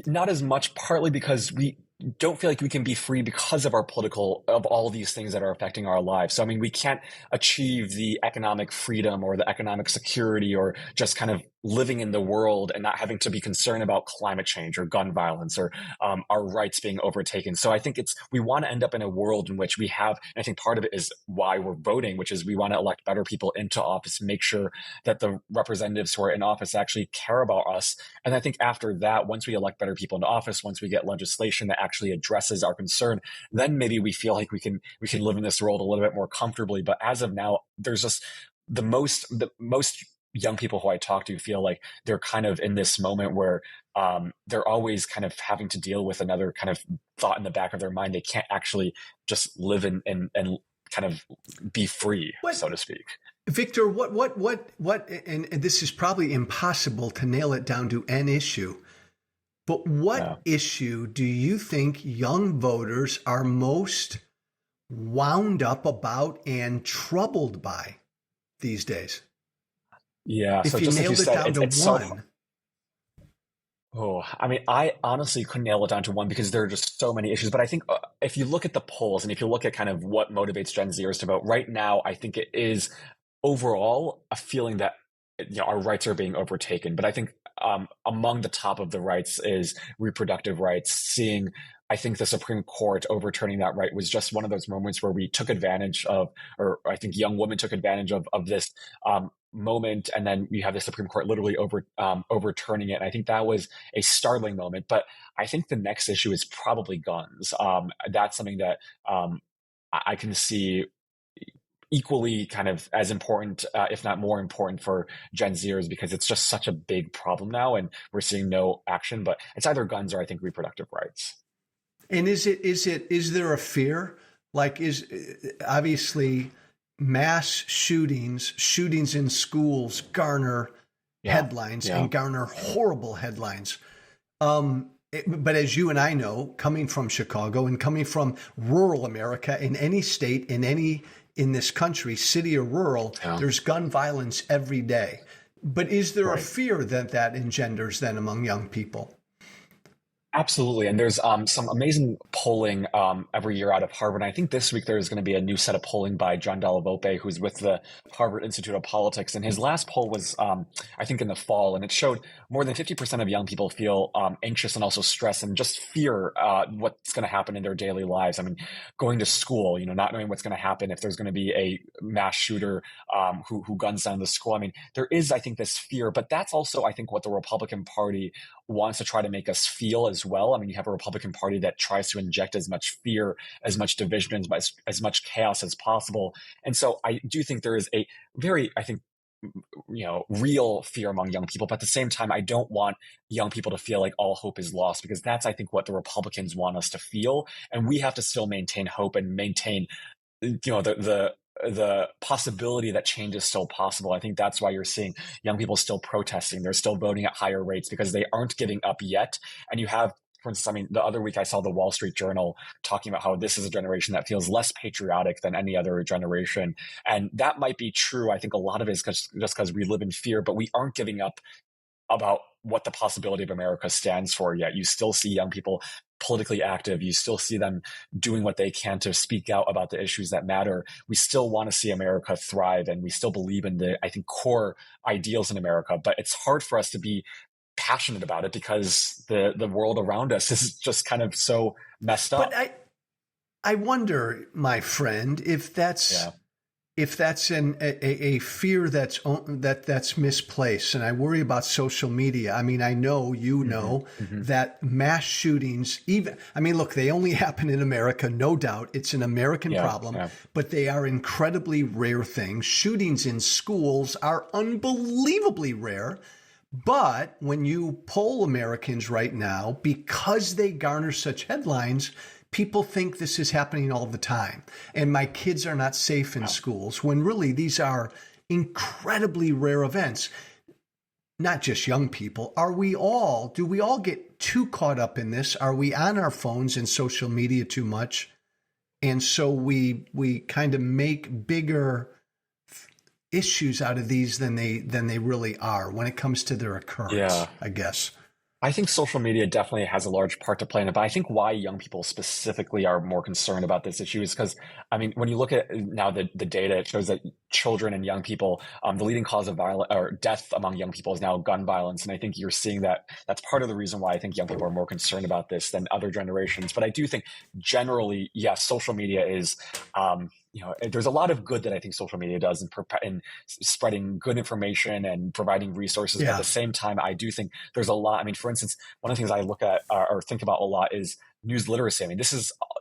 not as much, partly because we don't feel like we can be free because of our political, of all these things that are affecting our lives. So, I mean, we can't achieve the economic freedom or the economic security, or just kind of living in the world and not having to be concerned about climate change or gun violence, or our rights being overtaken. So I think we want to end up in a world in which we have, and I think part of it is why we're voting, which is we want to elect better people into office, make sure that the representatives who are in office actually care about us. And I think after that, once we elect better people into office, once we get legislation that actually addresses our concern, then maybe we feel like we can live in this world a little bit more comfortably. But as of now, there's just the most young people who I talk to feel like they're kind of in this moment where they're always kind of having to deal with another kind of thought in the back of their mind. They can't actually just live and kind of be free, What, so to speak. Victor, and this is probably impossible to nail it down to an issue, but Yeah. what issue do you think young voters are most wound up about and troubled by these days? Yeah. So If you just like you nailed it said, down to it's so. one. Oh, I mean, I honestly couldn't nail it down to one because there are just so many issues. But I think if you look at the polls and if you look at kind of what motivates Gen Zers to vote right now, I think it is overall a feeling that our rights are being overtaken. But I think among the top of the rights is reproductive rights. Seeing, I think, the Supreme Court overturning that right was just one of those moments where we took advantage of, or I think young women took advantage of this moment, and then you have the Supreme Court literally overturning it. And I think that was a startling moment. But I think the next issue is probably guns. That's something that I can see equally kind of as important, if not more important, for Gen Zers, because it's just such a big problem now, and we're seeing no action. But it's either guns or I think reproductive rights. And is there a fear? Like, is obviously mass shootings in schools garner headlines and garner horrible headlines. But as you and I know, coming from Chicago and coming from rural America, in any state, in this country, city or rural, there's gun violence every day. But is there a fear that engenders then among young people? Absolutely. And there's some amazing polling every year out of Harvard. And I think this week there's going to be a new set of polling by John Della Volpe, who's with the Harvard Institute of Politics. And his last poll was, I think, in the fall, and it showed more than 50% of young people feel anxious and also stressed and just fear what's going to happen in their daily lives. I mean, going to school, not knowing what's going to happen if there's going to be a mass shooter who guns down the school. I mean, there is, I think, this fear, but that's also, I think, what the Republican Party wants to try to make us feel as well. I mean, you have a Republican Party that tries to inject as much fear, as much division, as much chaos as possible. And so I do think there is a very, I think, real fear among young people. But at the same time, I don't want young people to feel like all hope is lost, because that's, I think, what the Republicans want us to feel. And we have to still maintain hope and maintain, the possibility that change is still possible. I think that's why you're seeing young people still protesting. They're still voting at higher rates because they aren't giving up yet. And you have, for instance, I mean, the other week I saw the Wall Street Journal talking about how this is a generation that feels less patriotic than any other generation. And that might be true. I think a lot of it is just because we live in fear, but we aren't giving up about what the possibility of America stands for yet. You still see young people politically active. You still see them doing what they can to speak out about the issues that matter. We still want to see America thrive, and we still believe in the, I think, core ideals in America. But it's hard for us to be passionate about it because the world around us is just kind of so messed up. But I wonder, my friend, if that's a fear that's misplaced. And I worry about social media. I mean, I know that mass shootings, look, they only happen in America, no doubt. It's an American problem, but they are incredibly rare things. Shootings in schools are unbelievably rare. But when you poll Americans right now, because they garner such headlines, people think this is happening all the time. And my kids are not safe in schools, when really these are incredibly rare events. Not just young people. Do we all get too caught up in this? Are we on our phones and social media too much? And so we kind of make bigger issues out of these than they really are when it comes to their occurrence, I guess. I think social media definitely has a large part to play in it, but I think why young people specifically are more concerned about this issue is because, I mean, when you look at now the data, it shows that children and young people, the leading cause of violence or death among young people is now gun violence. And I think you're seeing that that's part of the reason why I think young people are more concerned about this than other generations. But I do think generally, yes, social media is, there's a lot of good that I think social media does in spreading good information and providing resources. But at the same time, I do think there's a lot. I mean, for instance, one of the things I look at or think about a lot is news literacy. I mean,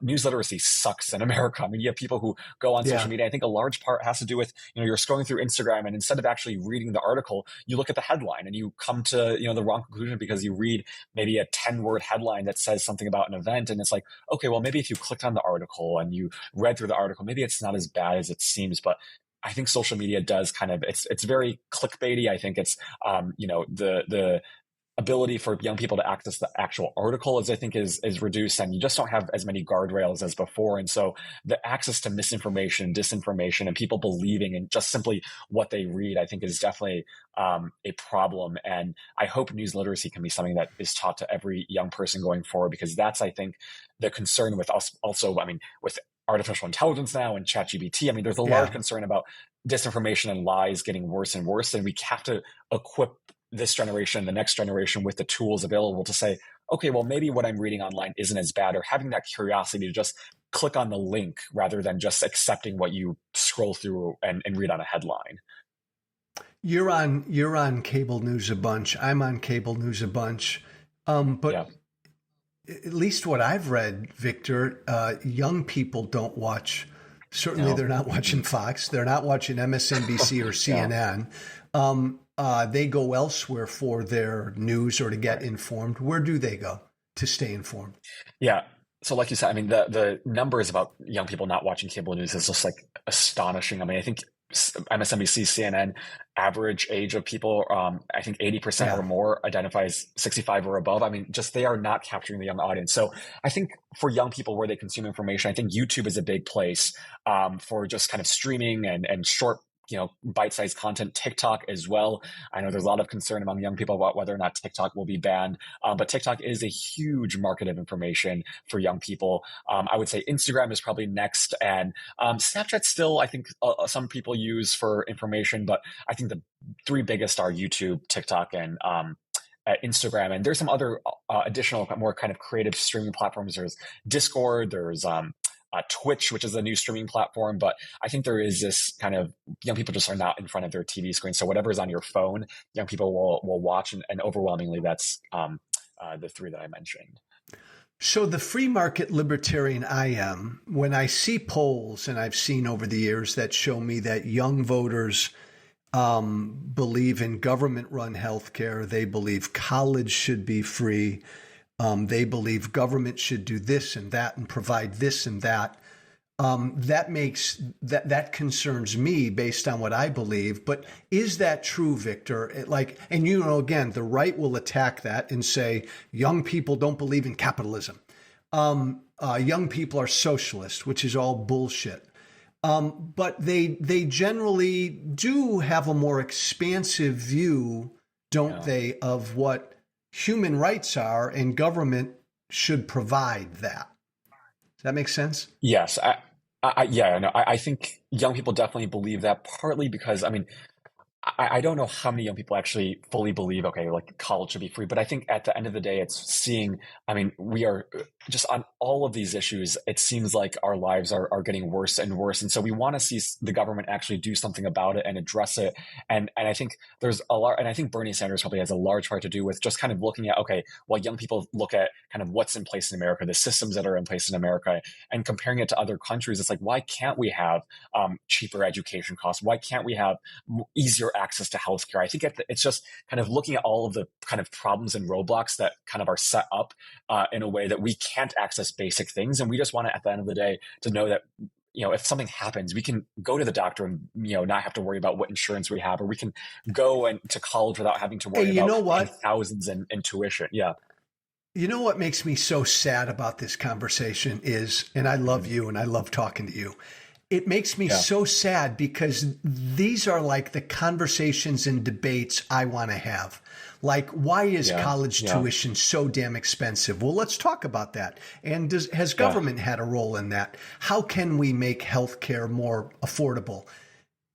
news literacy sucks in America. I mean, you have people who go on social media. I think a large part has to do with, you're scrolling through Instagram, and instead of actually reading the article, you look at the headline and you come to, the wrong conclusion because you read maybe a 10-word headline that says something about an event. And it's like, okay, well, maybe if you clicked on the article and you read through the article, maybe it's not as bad as it seems. But I think social media does kind of, it's very clickbaity. I think it's, the ability for young people to access the actual article is reduced, and you just don't have as many guardrails as before. And so the access to misinformation, disinformation, and people believing in just simply what they read, I think is definitely a problem. And I hope news literacy can be something that is taught to every young person going forward, because that's, I think, the concern with us also, I mean, with artificial intelligence now and ChatGPT. I mean, there's a large concern about disinformation and lies getting worse and worse, and we have to equip this generation, the next generation, with the tools available to say, okay, well, maybe what I'm reading online isn't as bad, or having that curiosity to just click on the link rather than just accepting what you scroll through and read on a headline. You're on cable news a bunch. I'm on cable news a bunch. But Yeah. at least what I've read, Victor, young people don't watch. Certainly, No. they're not watching Fox. They're not watching MSNBC or CNN. They go elsewhere for their news or to get informed. Where do they go to stay informed? Yeah. So like you said, I mean, the numbers about young people not watching cable news is just like astonishing. I mean, I think MSNBC, CNN, average age of people, I think 80% or more identifies 65 or above. I mean, just they are not capturing the young audience. So I think for young people where they consume information, I think YouTube is a big place for just kind of streaming and short, bite-sized content. TikTok as well. I know there's a lot of concern among young people about whether or not TikTok will be banned, but TikTok is a huge market of information for young people. I would say Instagram is probably next, and Snapchat still, I think some people use for information, but I think the three biggest are YouTube, TikTok, and Instagram. And there's some other additional, more kind of creative streaming platforms. There's Discord, there's Twitch, which is a new streaming platform. But I think there is this kind of young people just are not in front of their TV screen. So whatever is on your phone, young people will watch. And overwhelmingly, that's the three that I mentioned. So the free market libertarian I am, when I see polls, and I've seen over the years that show me that young voters believe in government-run healthcare, they believe college should be free, they believe government should do this and that and provide this and that. That concerns me based on what I believe. But is that true, Victor? And again, the right will attack that and say young people don't believe in capitalism. Young people are socialist, which is all bullshit. But they generally do have a more expansive view, don't they, of what human rights are, and government should provide that. Does that make sense? Yes. I think young people definitely believe that, partly because, I mean, I don't know how many young people actually fully believe, okay, like college should be free. But I think at the end of the day, it's seeing, I mean, we are just on all of these issues. It seems like our lives are getting worse and worse. And so we want to see the government actually do something about it and address it. And I think there's a lot, and I think Bernie Sanders probably has a large part to do with just kind of looking at, okay, well, young people look at kind of what's in place in America, the systems that are in place in America, and comparing it to other countries. It's like, why can't we have cheaper education costs? Why can't we have easier access to healthcare? I think it's just kind of looking at all of the kind of problems and roadblocks that kind of are set up in a way that we can't access basic things. And we just want to, at the end of the day, to know that, if something happens, we can go to the doctor and, not have to worry about what insurance we have, or we can go to college without having to worry about thousands in tuition. Yeah. You know what makes me so sad about this conversation is, and I love you and I love talking to you, it makes me so sad because these are like the conversations and debates I want to have. Like, why is college tuition so damn expensive? Well, let's talk about that. And has government had a role in that? How can we make healthcare more affordable?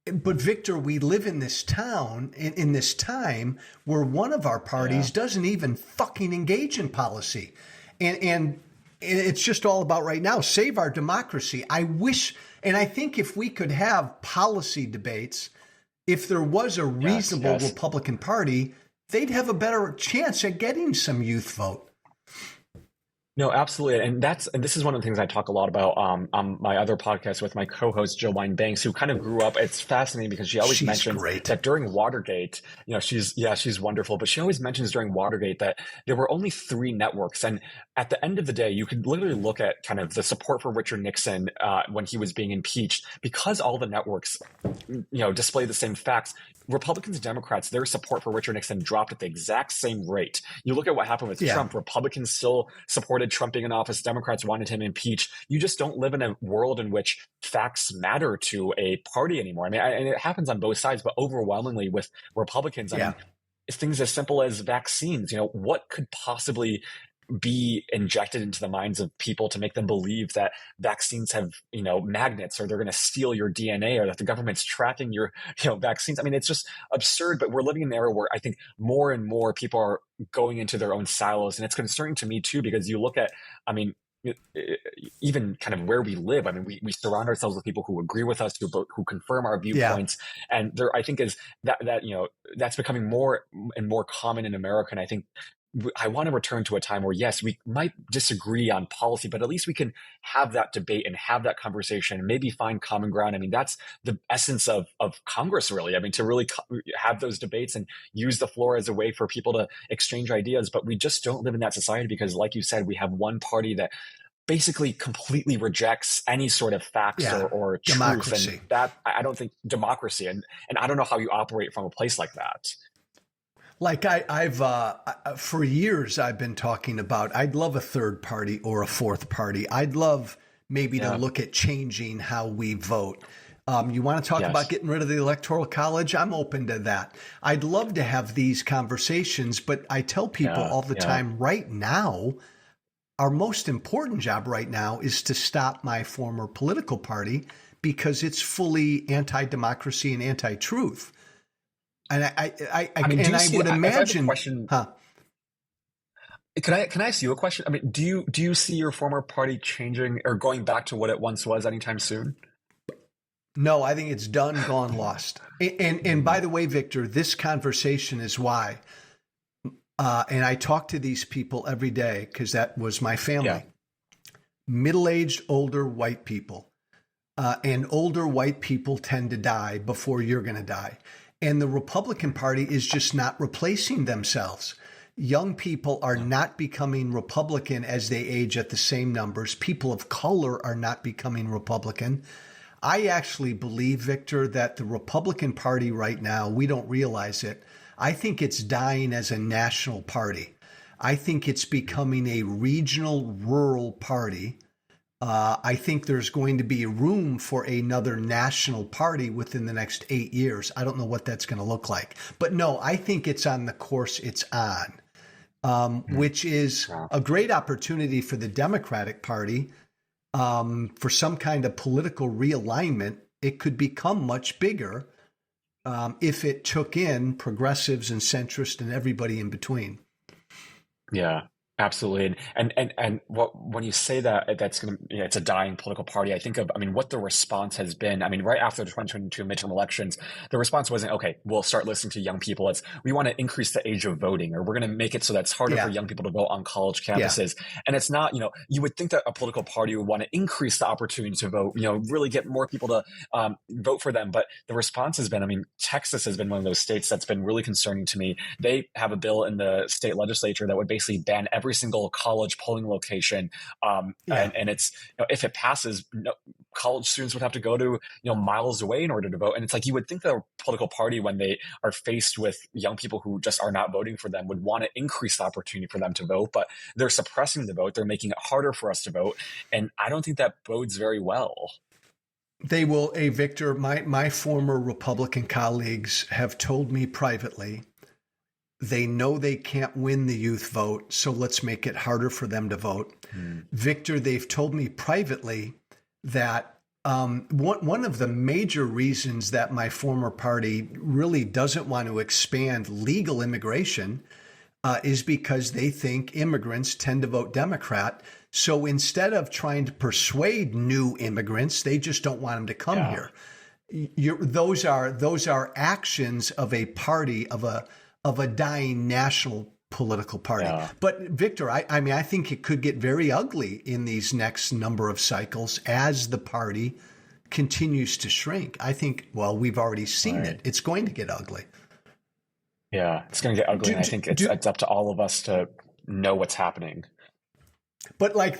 But Victor, we live in this town, in this time where one of our parties doesn't even fucking engage in policy. And it's just all about right now, save our democracy. I wish, and I think if we could have policy debates, if there was a reasonable Republican Party, they'd have a better chance at getting some youth vote. No, absolutely. And this is one of the things I talk a lot about on my other podcast with my co-host, Jill Banks, who kind of grew up. It's fascinating because she always mentions that during Watergate, she's wonderful, but she always mentions during Watergate that there were only 3 networks. And at the end of the day, you could literally look at kind of the support for Richard Nixon when he was being impeached, because all the networks, display the same facts. Republicans and Democrats, their support for Richard Nixon dropped at the exact same rate. You look at what happened with Trump. Republicans still supported Trump being in office. Democrats wanted him impeached. You just don't live in a world in which facts matter to a party anymore. I mean, and it happens on both sides, but overwhelmingly with Republicans, I mean, it's things as simple as vaccines. What could possibly be injected into the minds of people to make them believe that vaccines have, magnets, or they're going to steal your DNA, or that the government's tracking your, vaccines. I mean, it's just absurd, but we're living in an era where I think more and more people are going into their own silos. And it's concerning to me too, because you look at, I mean, even kind of where we live. I mean, we surround ourselves with people who agree with us, who confirm our viewpoints. Yeah. And there, I think is that, that's becoming more and more common in America. And I think I want to return to a time where, yes, we might disagree on policy, but at least we can have that debate and have that conversation and maybe find common ground. I mean, that's the essence of Congress, really. I mean, to really have those debates and use the floor as a way for people to exchange ideas. But we just don't live in that society because, like you said, we have one party that basically completely rejects any sort of facts or truth. Democracy. And that, I don't think, democracy. And I don't know how you operate from a place like that. Like I've for years, I've been talking about, I'd love a third party or a fourth party. I'd love maybe to look at changing how we vote. You want to talk about getting rid of the Electoral College? I'm open to that. I'd love to have these conversations, but I tell people all the time right now, our most important job right now is to stop my former political party because it's fully anti-democracy and anti-truth. And I would imagine. Can I ask you a question? I mean, do you see your former party changing or going back to what it once was anytime soon? No, I think it's done, gone, lost. And by the way, Victor, this conversation is why. And I talk to these people every day because that was my family. Yeah. Middle-aged, older white people. And older white people tend to die before you're going to die. And the Republican Party is just not replacing themselves. Young people are not becoming Republican as they age at the same numbers. People of color are not becoming Republican. I actually believe, Victor, that the Republican Party right now, we don't realize it. I think it's dying as a national party. I think it's becoming a regional, rural party. I think there's going to be room for another national party within the next 8 years. I don't know what that's going to look like. But no, I think it's on the course it's on, which is a great opportunity for the Democratic Party for some kind of political realignment. It could become much bigger if it took in progressives and centrists and everybody in between. Yeah. Absolutely. And when you say that that's going to, it's a dying political party, I think of, what the response has been. Right after the 2022 midterm elections, the response wasn't, okay, we'll start listening to young people. We want to increase the age of voting, or we're going to make it so that's harder for young people to vote on college campuses. Yeah. And it's not, you would think that a political party would want to increase the opportunity to vote, really get more people to vote for them. But the response has been, Texas has been one of those states that's been really concerning to me. They have a bill in the state legislature that would basically ban every single college polling location. And it's, if it passes, college students would have to go to, miles away in order to vote. And it's like, you would think that a political party, when they are faced with young people who just are not voting for them, would want to increase the opportunity for them to vote, but they're suppressing the vote. They're making it harder for us to vote. And I don't think that bodes very well. They will. Victor, my former Republican colleagues have told me privately, they know they can't win the youth vote, so let's make it harder for them to vote. Victor, they've told me privately that one of the major reasons that my former party really doesn't want to expand legal immigration is because they think immigrants tend to vote Democrat. So instead of trying to persuade new immigrants, they just don't want them to come here. Those are actions of a party, of a dying national political party. Yeah. But Victor, I think it could get very ugly in these next number of cycles as the party continues to shrink. I think, well, we've already seen it. It's going to get ugly. Yeah, it's going to get ugly. And I think it's up to all of us to know what's happening. But like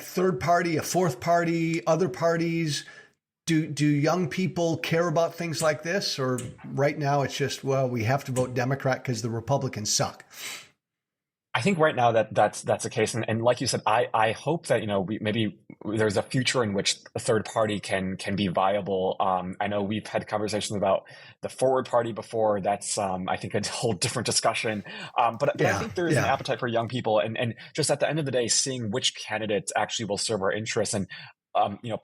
third party, a fourth party, other parties, do young people care about things like this? Or right now it's just, well, we have to vote Democrat because the Republicans suck? I think right now that's the case, and like you said, I hope that maybe there's a future in which a third party can be viable. I know we've had conversations about the Forward Party before. That's I think a whole different discussion. But I Yeah, think there is an yeah. appetite for young people, and just at the end of the day, seeing which candidate actually will serve our interests. And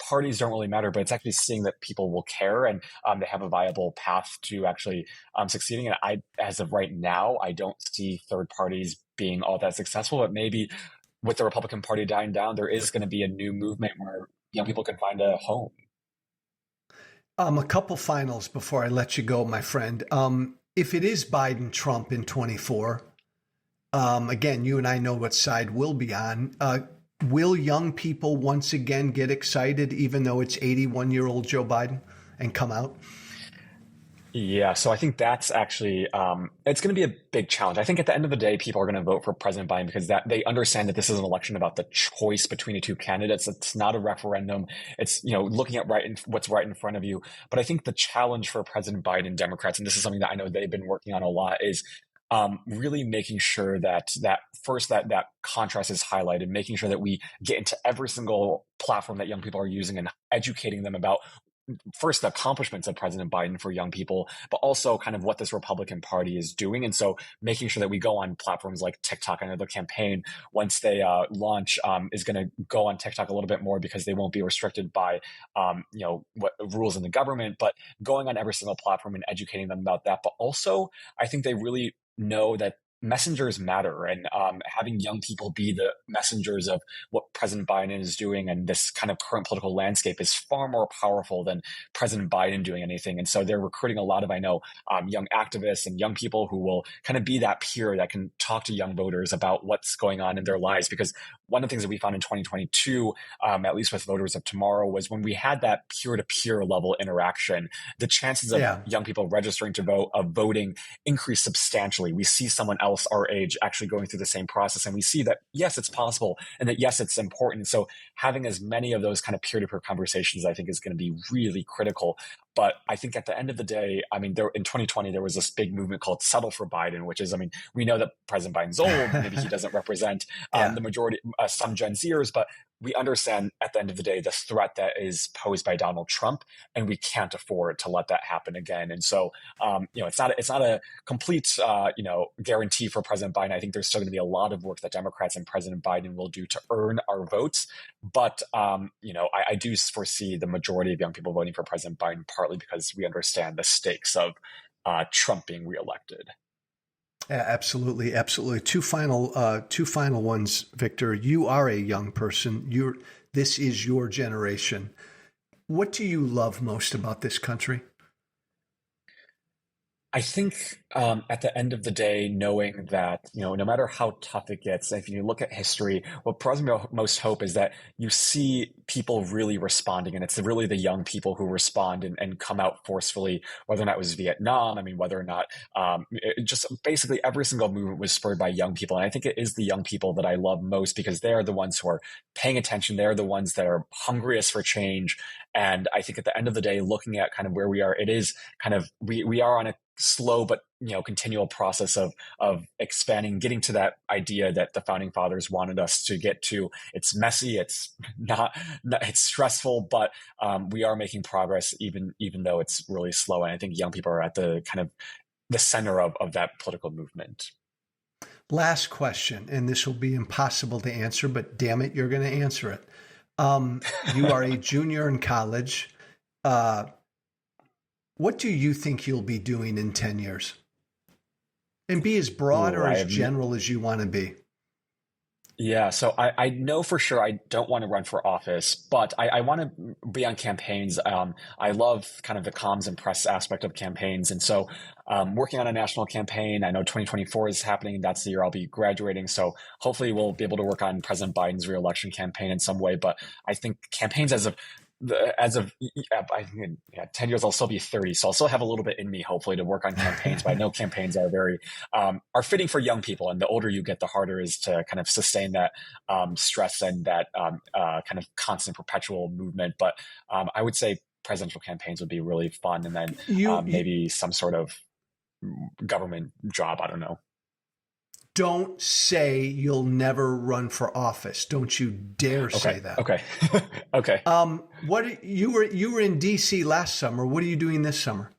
parties don't really matter, but it's actually seeing that people will care and they have a viable path to actually succeeding. And as of right now, I don't see third parties being all that successful. But maybe with the Republican Party dying down, there is going to be a new movement where young people can find a home. A couple finals before I let you go, my friend. If it is Biden Trump in 24, again, you and I know what side we'll be on. Will young people once again get excited, even though it's 81-year-old Joe Biden, and come out? Yeah, so I think that's actually it's going to be a big challenge. I think at the end of the day, people are going to vote for President Biden because that they understand that this is an election about the choice between the two candidates. It's not a referendum. It's looking at what's right in front of you. But I think the challenge for President Biden and Democrats, and this is something that I know they've been working on a lot, is really making sure that first that contrast is highlighted, making sure that we get into every single platform that young people are using and educating them about first the accomplishments of President Biden for young people, but also kind of what this Republican Party is doing. And so making sure that we go on platforms like TikTok. I know the campaign, once they launch, is going to go on TikTok a little bit more because they won't be restricted by, what rules in the government, but going on every single platform and educating them about that. But also, I think they really know that messengers matter, and having young people be the messengers of what President Biden is doing and this kind of current political landscape is far more powerful than President Biden doing anything. And so they're recruiting a lot of, I know, young activists and young people who will kind of be that peer that can talk to young voters about what's going on in their lives. Because one of the things that we found in 2022, at least with Voters of Tomorrow, was when we had that peer-to-peer level interaction, the chances of Yeah. young people registering to vote, of voting, increase substantially. We see someone else our age actually going through the same process, and we see that yes, it's possible, and that yes, it's important. So having as many of those kind of peer-to-peer conversations, I think, is going to be really critical. But I think at the end of the day, I mean, there in 2020 there was this big movement called "Settle for Biden," which is, I mean, we know that President Biden's old, maybe he doesn't represent Yeah. the majority, some Gen Zers, but we understand at the end of the day the threat that is posed by Donald Trump, and we can't afford to let that happen again. And so, it's not a complete, guarantee for President Biden. I think there's still going to be a lot of work that Democrats and President Biden will do to earn our votes. But, I do foresee the majority of young people voting for President Biden, partly because we understand the stakes of Trump being reelected. Yeah, absolutely, absolutely. Two final ones, Victor. You are a young person. This is your generation. What do you love most about this country? I think at the end of the day, knowing that, no matter how tough it gets, if you look at history, what provides me most hope is that you see people really responding, and it's really the young people who respond and come out forcefully, whether or not it was Vietnam. I mean, whether or not just basically every single movement was spurred by young people. And I think it is the young people that I love most because they are the ones who are paying attention. They're the ones that are hungriest for change. And I think at the end of the day, looking at kind of where we are, it is kind of, we are on a slow but continual process of expanding, getting to that idea that the founding fathers wanted us to get to. It's messy, it's not it's stressful, but we are making progress, even though it's really slow. And I think young people are at the kind of the center of that political movement. Last question, and this will be impossible to answer, but damn it, you're going to answer it. You are a junior in college. What do you think you'll be doing in 10 years? And be as broad Ooh, or as general as you want to be. Yeah, so I know for sure I don't want to run for office, but I want to be on campaigns. I love kind of the comms and press aspect of campaigns. And so working on a national campaign, I know 2024 is happening. That's the year I'll be graduating. So hopefully we'll be able to work on President Biden's reelection campaign in some way. But I think campaigns I think in 10 years, I'll still be 30. So I'll still have a little bit in me, hopefully, to work on campaigns. But I know campaigns are very, are fitting for young people. And the older you get, the harder it is to kind of sustain that stress and that kind of constant perpetual movement. But I would say presidential campaigns would be really fun. And then You, you maybe some sort of government job. I don't know. Don't say you'll never run for office. Don't you dare say that. Okay. Okay. You were in DC last summer. What are you doing this summer?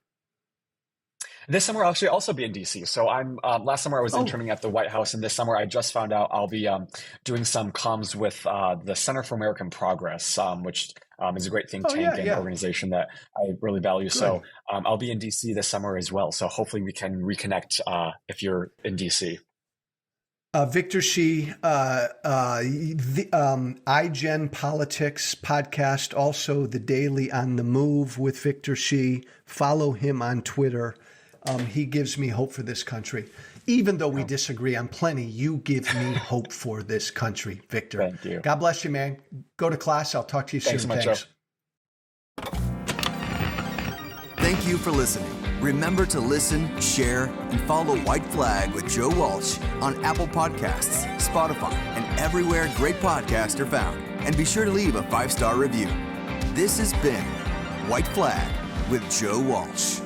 This summer I'll actually also be in DC. So I'm last summer I was interning at the White House, and this summer I just found out I'll be doing some comms with the Center for American Progress, which is a great think tank and organization that I really value. Good. So I'll be in DC this summer as well. So hopefully we can reconnect if you're in DC. Victor Shi, the iGen Politics podcast, also the Daily on the Move with Victor Shi. Follow him on Twitter. He gives me hope for this country. Even though we disagree on plenty, you give me hope for this country, Victor. Thank you. God bless you, man. Go to class. I'll talk to you soon. So much, Joe. Thank you for listening. Remember to listen, share, and follow White Flag with Joe Walsh on Apple Podcasts, Spotify, and everywhere great podcasts are found. And be sure to leave a 5-star review. This has been White Flag with Joe Walsh.